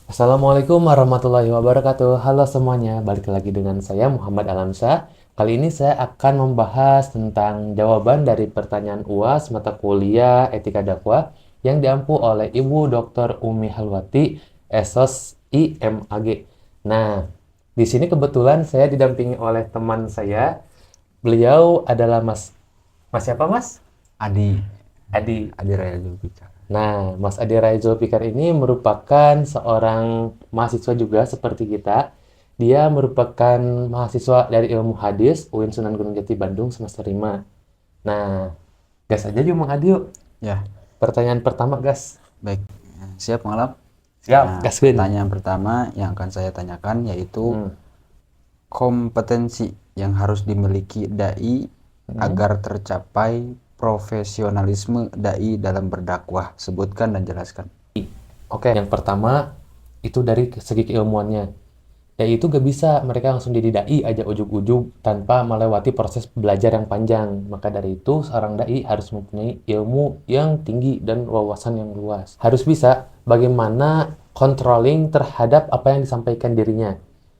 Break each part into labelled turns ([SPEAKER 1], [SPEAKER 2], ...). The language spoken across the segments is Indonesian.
[SPEAKER 1] Assalamualaikum warahmatullahi wabarakatuh. Halo semuanya, balik lagi dengan saya Muhammad Alamsyah. Kali ini saya akan membahas tentang jawaban dari pertanyaan UAS mata kuliah Etika Dakwah yang diampu oleh Ibu Dr. Umi Halwati, Esos IMAG. Nah, di sini kebetulan saya didampingi oleh teman saya. Beliau adalah Mas siapa Mas?
[SPEAKER 2] Adi,
[SPEAKER 1] Adi.
[SPEAKER 2] Adi Raya Julbicar.
[SPEAKER 1] Nah, Mas Adi Raizul Fikar ini merupakan seorang mahasiswa juga seperti kita. Dia merupakan mahasiswa dari ilmu hadis UIN Sunan Gunung Jati Bandung semester 5. Nah, gas aja yuk Mang Adi yuk.
[SPEAKER 2] Ya,
[SPEAKER 1] Pertanyaan pertama, gas.
[SPEAKER 2] baik. Siap malam.
[SPEAKER 1] Siap,
[SPEAKER 2] Nah,
[SPEAKER 1] gaswin.
[SPEAKER 2] pertanyaan pertama yang akan saya tanyakan yaitu
[SPEAKER 1] Hmm.
[SPEAKER 2] kompetensi yang harus dimiliki dai agar tercapai profesionalisme dai dalam berdakwah. Sebutkan dan jelaskan.
[SPEAKER 1] Oke, yang pertama itu dari segi keilmuannya. Yaitu gak bisa mereka langsung jadi dai aja ujug-ujug tanpa melewati proses belajar yang panjang. Maka dari itu seorang dai harus mempunyai ilmu yang tinggi dan wawasan yang luas. Harus bisa bagaimana controlling terhadap apa yang disampaikan dirinya.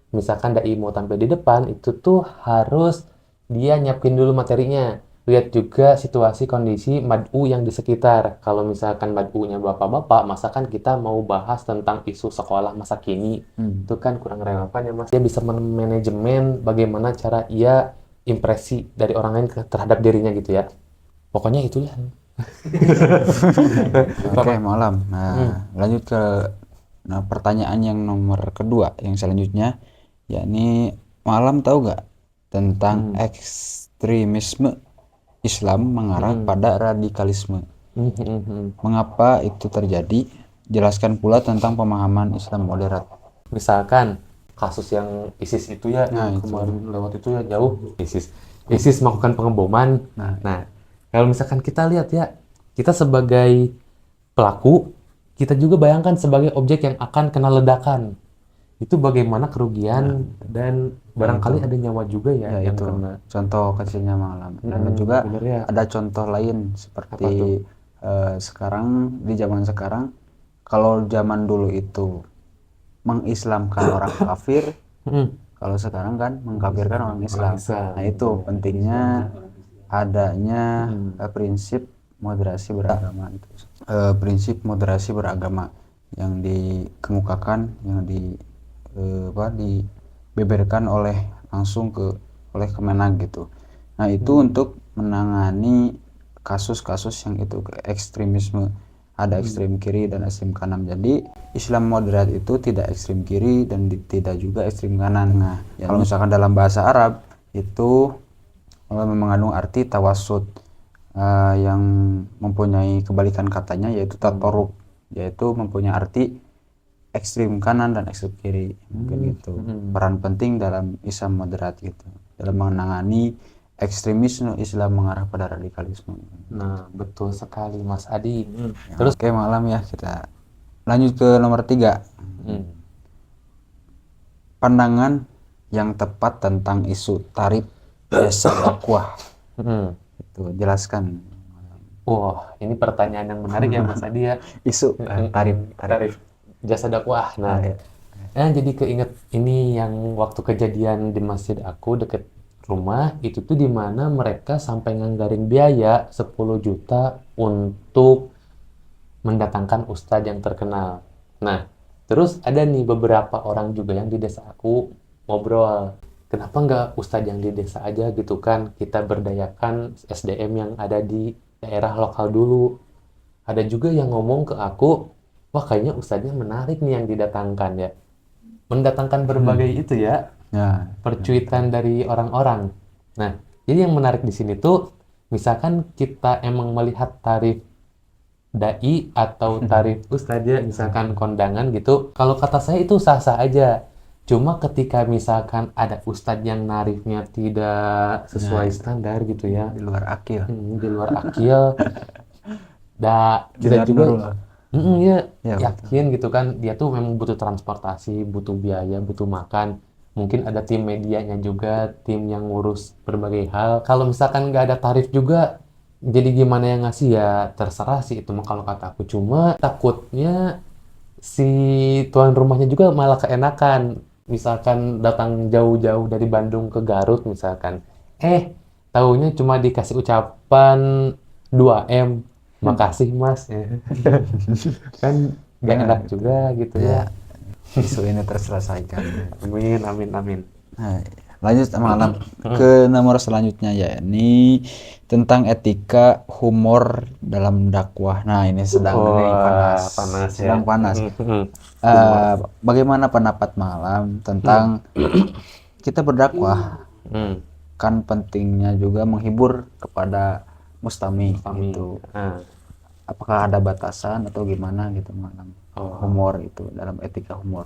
[SPEAKER 1] Misalkan dai mau tampil di depan, itu tuh harus dia nyiapin dulu materinya. Lihat juga situasi kondisi mad'u yang di sekitar. Kalau misalkan mad'unya bapak-bapak, masa kan kita mau bahas tentang isu sekolah masa kini. Itu kan kurang relevan ya Mas. Dia bisa manajemen bagaimana cara ia impresi dari orang lain terhadap dirinya gitu ya. Pokoknya itulah.
[SPEAKER 2] Oke,
[SPEAKER 1] Pak.
[SPEAKER 2] malam.
[SPEAKER 1] Hmm.
[SPEAKER 2] Nah, lanjut ke pertanyaan yang nomor kedua, yang selanjutnya, yakni malam tahu gak tentang
[SPEAKER 1] Hmm.
[SPEAKER 2] ekstremisme Islam mengarah
[SPEAKER 1] Hmm.
[SPEAKER 2] pada radikalisme?
[SPEAKER 1] Hmm. Hmm. Hmm.
[SPEAKER 2] Mengapa itu terjadi? Jelaskan pula tentang pemahaman Islam moderat.
[SPEAKER 1] Misalkan kasus yang ISIS itu ya,
[SPEAKER 2] Nah,
[SPEAKER 1] yang
[SPEAKER 2] itu.
[SPEAKER 1] kemarin lewat itu ya jauh ISIS melakukan pengeboman. Nah, kalau misalkan kita lihat ya, kita sebagai pelaku, kita juga bayangkan sebagai objek yang akan kena ledakan. Itu bagaimana kerugian dan barangkali
[SPEAKER 2] itu.
[SPEAKER 1] ada nyawa juga ya
[SPEAKER 2] Ya,
[SPEAKER 1] yang
[SPEAKER 2] itu
[SPEAKER 1] kena.
[SPEAKER 2] contoh kecilnya malam. Dan juga
[SPEAKER 1] Bener ya.
[SPEAKER 2] ada contoh lain
[SPEAKER 1] Apa tuh?
[SPEAKER 2] seperti sekarang, di zaman sekarang, kalau zaman dulu itu mengislamkan orang kafir,
[SPEAKER 1] Hmm.
[SPEAKER 2] kalau sekarang kan mengkafirkan orang Islam.
[SPEAKER 1] Islam.
[SPEAKER 2] Nah, itu pentingnya adanya prinsip moderasi beragama itu. Prinsip moderasi beragama yang dikemukakan, yang dibeberkan langsung oleh Kemenag gitu. Nah, itu untuk menangani kasus-kasus yang itu ekstremisme, ada ekstrem kiri dan ekstrem kanan. Jadi Islam moderat itu tidak ekstrem kiri dan tidak juga ekstrem kanan. Nah, kalau misalkan dalam bahasa Arab itu mengandung arti tawasud, yang mempunyai kebalikan katanya yaitu tatoruk, yaitu mempunyai arti ekstrem kanan dan ekstrem kiri. Mungkin gitu. Peran penting dalam Islam moderat gitu, dalam menangani ekstremisme Islam mengarah pada radikalisme.
[SPEAKER 1] Nah, betul sekali Mas Adi.
[SPEAKER 2] Ya,
[SPEAKER 1] Terus,
[SPEAKER 2] oke, malam ya, kita lanjut ke nomor 3.
[SPEAKER 1] hmm.
[SPEAKER 2] Pandangan yang tepat tentang isu tarif jasa dakwah.
[SPEAKER 1] Hmm.
[SPEAKER 2] Itu jelaskan.
[SPEAKER 1] Wah, ini pertanyaan yang menarik ya Mas Adi ya.
[SPEAKER 2] Isu
[SPEAKER 1] Tarif jasa dakwah. Nah,
[SPEAKER 2] ya.
[SPEAKER 1] jadi keinget ini yang waktu kejadian di masjid aku deket rumah, itu tuh di mana mereka sampai nganggarin biaya 10 juta untuk mendatangkan ustadz yang terkenal. Nah, terus ada nih beberapa orang juga yang di desa aku ngobrol. Kenapa nggak ustadz yang di desa aja gitu kan? Kita berdayakan SDM yang ada di daerah lokal dulu. Ada juga yang ngomong ke aku, wah kayaknya ustadznya menarik nih yang didatangkan ya. Mendatangkan berbagai itu ya,
[SPEAKER 2] Ya,
[SPEAKER 1] percuitan dari orang-orang. Nah, jadi yang menarik di sini tuh, misalkan kita emang melihat tarif dai atau tarif ustadz ya, misalkan kondangan gitu, kalau kata saya itu sah-sah aja. Cuma ketika misalkan ada ustadz yang narifnya tidak sesuai standar gitu ya,
[SPEAKER 2] di luar akil.
[SPEAKER 1] di luar akil, kita
[SPEAKER 2] Di luar
[SPEAKER 1] juga
[SPEAKER 2] nurul.
[SPEAKER 1] ya
[SPEAKER 2] Ya, betul.
[SPEAKER 1] yakin gitu kan dia tuh memang butuh transportasi, butuh biaya, butuh makan. Mungkin ada tim medianya juga, tim yang ngurus berbagai hal. Kalau misalkan nggak ada tarif juga, jadi gimana yang ngasih ya terserah sih itu mah kalau kata aku. Cuma takutnya si tuan rumahnya juga malah keenakan. Misalkan datang jauh-jauh dari Bandung ke Garut misalkan. Taunya cuma dikasih ucapan 2M. Makasih Mas. Kan gak
[SPEAKER 2] Nah,
[SPEAKER 1] enak
[SPEAKER 2] gitu.
[SPEAKER 1] juga gitu
[SPEAKER 2] Ya,
[SPEAKER 1] ya.
[SPEAKER 2] isu ini terselesaikan.
[SPEAKER 1] Amin, amin, amin.
[SPEAKER 2] Nah, lanjut malam
[SPEAKER 1] Hmm.
[SPEAKER 2] ke nomor selanjutnya ya. Ini tentang etika humor dalam dakwah. Nah, ini sedang ini panas,
[SPEAKER 1] Wah, panas ya.
[SPEAKER 2] sedang panas.
[SPEAKER 1] Humor.
[SPEAKER 2] Bagaimana pendapat malam
[SPEAKER 1] Hmm.
[SPEAKER 2] tentang kita berdakwah
[SPEAKER 1] Hmm.
[SPEAKER 2] kan pentingnya juga menghibur kepada mustami
[SPEAKER 1] Kami.
[SPEAKER 2] gitu. Apakah ada batasan atau gimana gitu malam
[SPEAKER 1] Oh.
[SPEAKER 2] humor itu dalam etika humor?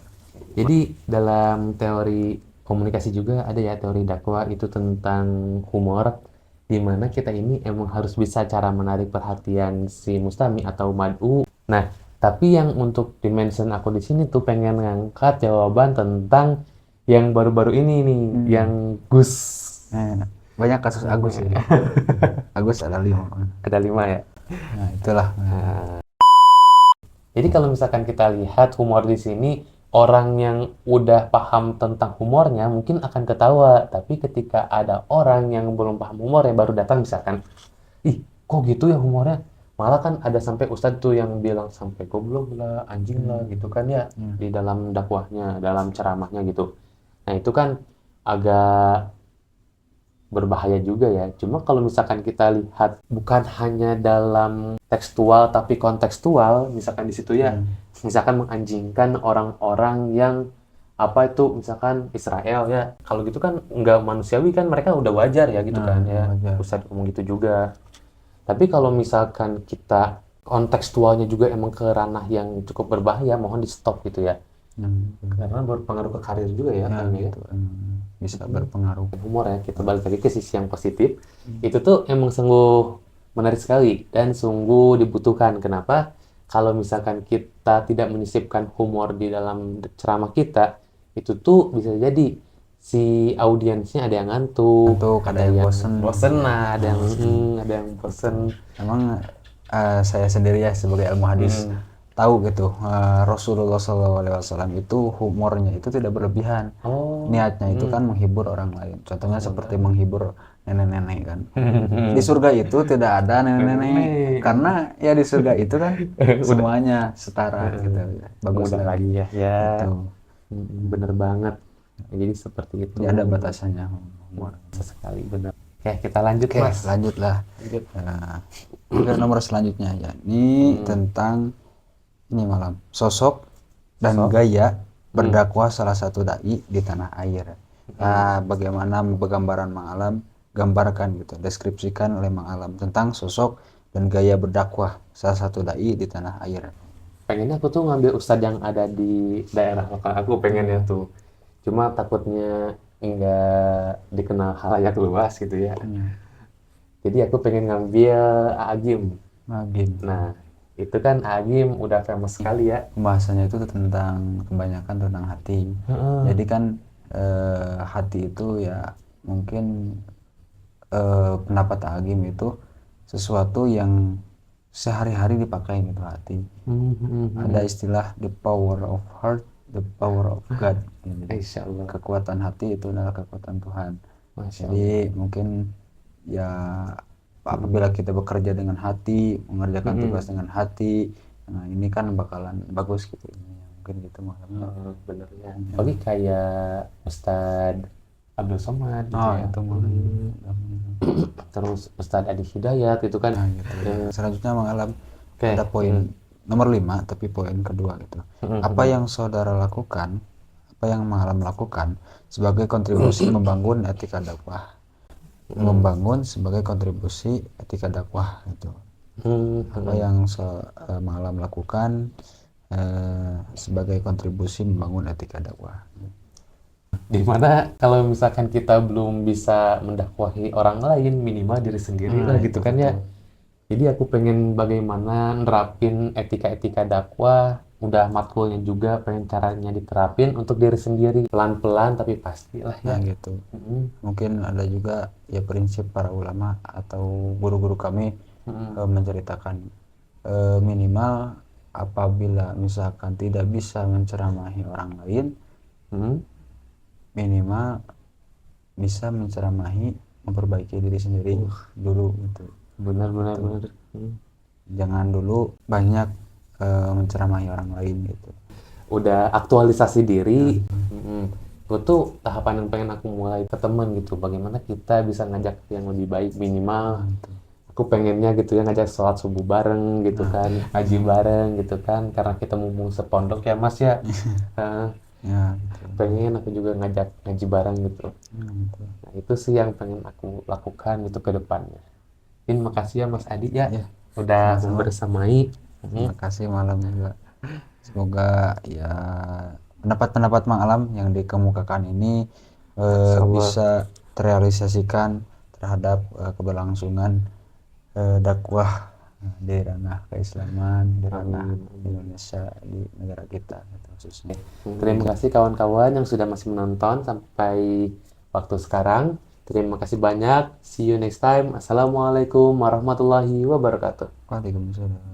[SPEAKER 1] Jadi dalam teori komunikasi juga ada ya teori dakwah itu tentang humor, di mana kita ini emang harus bisa cara menarik perhatian si mustami atau mad'u. Nah, tapi yang untuk dimension aku di sini tuh pengen ngangkat jawaban tentang yang baru-baru ini nih, yang Gus.
[SPEAKER 2] Banyak kasus Agus ini. Agus ada 5.
[SPEAKER 1] Ada 5 ya.
[SPEAKER 2] Nah, itulah.
[SPEAKER 1] Jadi kalau misalkan kita lihat humor di sini, orang yang udah paham tentang humornya mungkin akan ketawa. Tapi ketika ada orang yang belum paham humor yang baru datang misalkan, ih kok gitu ya humornya? Malah kan ada sampai ustadz tuh yang bilang sampai goblok lah, anjing lah gitu kan ya di dalam dakwahnya, dalam ceramahnya gitu. Nah itu kan agak berbahaya juga ya. Cuma kalau misalkan kita lihat bukan hanya dalam tekstual tapi kontekstual, misalkan di situ ya, misalkan menganjingkan orang-orang yang apa itu misalkan Israel ya. Kalau gitu kan nggak manusiawi kan mereka udah wajar ya gitu kan ya.
[SPEAKER 2] Wajar.
[SPEAKER 1] Ustadz ngomong gitu juga. Tapi kalau misalkan kita kontekstualnya juga emang ke ranah yang cukup berbahaya, mohon di stop gitu ya. Karena berpengaruh ke karir juga ya, kan ya.
[SPEAKER 2] Gitu. Bisa berpengaruh.
[SPEAKER 1] Humor ya, kita balik lagi ke sisi yang positif. Itu tuh emang sungguh menarik sekali dan sungguh dibutuhkan. Kenapa? Kalau misalkan kita tidak menyisipkan humor di dalam ceramah kita, itu tuh bisa jadi si audiensnya ada yang ngantuk,
[SPEAKER 2] Ngantuk, ada yang bosen.
[SPEAKER 1] nah, ada yang bosen.
[SPEAKER 2] Emang saya sendiri ya sebagai ilmu hadis tahu gitu Rasulullah SAW itu humornya itu tidak berlebihan.
[SPEAKER 1] Oh,
[SPEAKER 2] Niatnya itu kan menghibur orang lain. Contohnya seperti menghibur nenek-nenek kan. Di surga itu tidak ada nenek-nenek karena ya di surga itu kan semuanya setara gitu. Bagus
[SPEAKER 1] mudah
[SPEAKER 2] lagi.
[SPEAKER 1] lagi ya, ya.
[SPEAKER 2] Itu.
[SPEAKER 1] Bener banget. Jadi seperti itu.
[SPEAKER 2] Jadi ada batasannya humor.
[SPEAKER 1] Sesekali bener. Oke, kita lanjut
[SPEAKER 2] Oke,
[SPEAKER 1] Mas.
[SPEAKER 2] lanjutlah.
[SPEAKER 1] Lanjut.
[SPEAKER 2] Nah, ke nomor selanjutnya ya. Ini tentang ini malam sosok dan gaya berdakwah salah satu dai di tanah air. Nah, bagaimana gambaran Mang Alam gambarkan gitu, deskripsikan oleh Mang Alam tentang sosok dan gaya berdakwah salah satu dai di tanah air.
[SPEAKER 1] Pengennya aku tuh ngambil ustadz yang ada di daerah lokal aku pengennya tuh. Cuma takutnya nggak dikenal halayak luas gitu ya. Jadi aku pengen ngambil Agim.
[SPEAKER 2] Agim.
[SPEAKER 1] Nah, itu kan Agim udah famous sekali ya.
[SPEAKER 2] Pembahasannya itu tentang kebanyakan tentang hati. Jadi kan hati itu ya mungkin pendapat Agim itu sesuatu yang sehari-hari dipakai gitu hati. Ada istilah the power of heart, the power of God.
[SPEAKER 1] Insya Allah.
[SPEAKER 2] Kekuatan hati itu adalah kekuatan Tuhan.
[SPEAKER 1] Masya
[SPEAKER 2] Jadi mungkin ya apabila kita bekerja dengan hati, mengerjakan tugas dengan hati, nah ini kan bakalan bagus gitu. Mungkin gitu maksudnya.
[SPEAKER 1] bener ya. Apalagi kayak Ustadz Abdul Somad gitu ya.
[SPEAKER 2] Itu
[SPEAKER 1] Terus Ustadz Adi Hidayat itu kan.
[SPEAKER 2] selanjutnya mengalami
[SPEAKER 1] Oke.
[SPEAKER 2] ada poin nomor 5 tapi poin kedua gitu. Apa yang saudara lakukan, apa yang Malam lakukan sebagai kontribusi membangun etika dakwah. Membangun sebagai kontribusi etika dakwah gitu. Apa yang Malam lakukan sebagai kontribusi membangun etika dakwah.
[SPEAKER 1] Dimana kalau misalkan kita belum bisa mendakwahi orang lain, minimal diri sendiri lah gitu kan ya. Jadi aku pengen bagaimana nerapin etika-etika dakwah, udah matkulnya juga pengen caranya diterapin untuk diri sendiri. Pelan-pelan tapi pastilah ya.
[SPEAKER 2] Nah gitu. Mungkin ada juga ya prinsip para ulama atau guru-guru kami menceritakan minimal apabila misalkan tidak bisa menceramahi orang lain,
[SPEAKER 1] Hmm,
[SPEAKER 2] minimal bisa menceramahi, memperbaiki diri sendiri dulu gitu.
[SPEAKER 1] benar benar
[SPEAKER 2] Gitu.
[SPEAKER 1] benar.
[SPEAKER 2] Jangan dulu banyak menceramahi orang lain gitu.
[SPEAKER 1] Udah aktualisasi diri. Itu tuh tahapan yang pengen aku mulai ke temen gitu, bagaimana kita bisa ngajak yang lebih baik, minimal aku pengennya gitu ya ngajak sholat subuh bareng gitu kan, ngaji bareng gitu kan, karena kita mumpung sepondok ya Mas ya. Eh,
[SPEAKER 2] Ya gitu.
[SPEAKER 1] pengen aku juga ngajak ngaji bareng gitu.
[SPEAKER 2] Gitu.
[SPEAKER 1] Nah itu sih yang pengen aku lakukan gitu ke depannya. Terima kasih ya Mas Adi ya,
[SPEAKER 2] Ya,
[SPEAKER 1] udah
[SPEAKER 2] sama-sama.
[SPEAKER 1] membersamai.
[SPEAKER 2] Terima kasih malam juga. Semoga ya pendapat-pendapat Mang Alam yang dikemukakan ini
[SPEAKER 1] Insyaallah.
[SPEAKER 2] bisa terrealisasikan terhadap keberlangsungan dakwah di ranah keislaman, di ranah Indonesia, di negara kita gitu, khususnya.
[SPEAKER 1] Terima kasih kawan-kawan yang sudah masih menonton sampai waktu sekarang. Terima kasih banyak. See you next time. Assalamualaikum warahmatullahi wabarakatuh.
[SPEAKER 2] Waalaikumsalam.